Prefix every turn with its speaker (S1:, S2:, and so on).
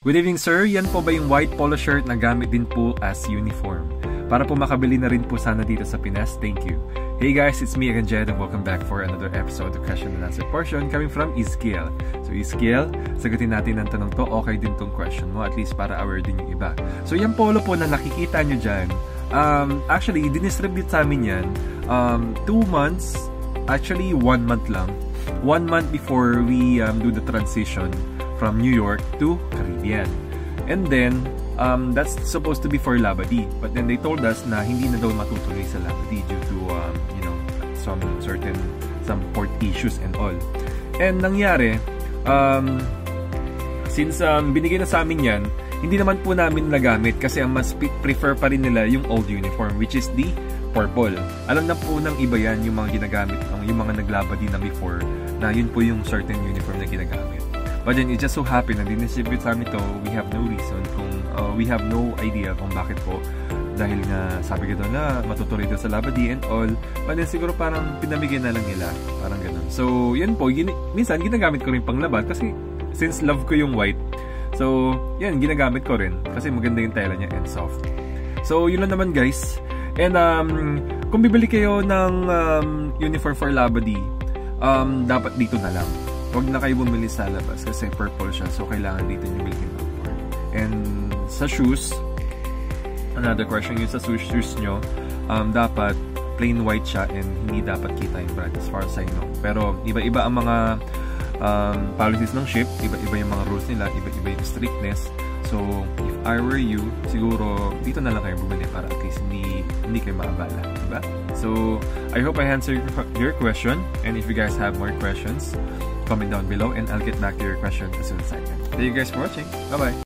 S1: Good evening sir, yan po ba yung white polo shirt na gamit din po as uniform? Para po makabili na rin po sana dito sa Pinas, thank you. Hey guys, it's me again Jed and welcome back for another episode of Question and Answer portion coming from Iskiel. So Iskiel, sagutin natin ang tanong to, okay din tong question mo at least para aware din yung iba. So yung polo po na nakikita nyo dyan, actually dinistribute sa amin yan 2 months, actually 1 month lang. 1 month before we do the transition from New York to Caribbean. And then, that's supposed to be for Labadee. But then they told us na hindi na daw matutuloy sa Labadee due to, some port issues and all. And nangyari, since binigay na sa amin yan, hindi naman po namin nagamit kasi ang mas prefer pa rin nila yung old uniform, which is the purple. Alam na po ng iba yan, yung mga ginagamit, yung mga naglabadee na before, na yun po yung certain uniform na ginagamit. But then it just so happened na dinistribute sa amin ito, we have no reason we have no idea kung bakit po. Dahil nga sabi ko doon na matutuloy doon sa Labadee and all. But then siguro parang pinamigay na lang nila. Parang ganun. So yun po, minsan ginagamit ko rin pang laban kasi since love ko yung white. So yan, ginagamit ko rin kasi maganda yung tela niya and soft. So yun lang naman guys. And kung bibili kayo ng uniform for Labadee, dapat dito na lang. Huwag na kayo bumili sa labas kasi purple siya, so kailangan dito nyo bilhin ng purple. And sa shoes, another question yun sa shoes nyo, dapat plain white siya and hindi dapat kita yung brand as far as I know. Pero iba-iba ang mga policies ng ship, iba-iba yung mga rules nila, iba-iba yung strictness. So if I were you, siguro dito na lang kayo bumili para at least hindi kayo maabala, diba? So I hope I answered your question, and if you guys have more questions, comment down below and I'll get back to your question as soon as I can. Thank you guys for watching. Bye bye.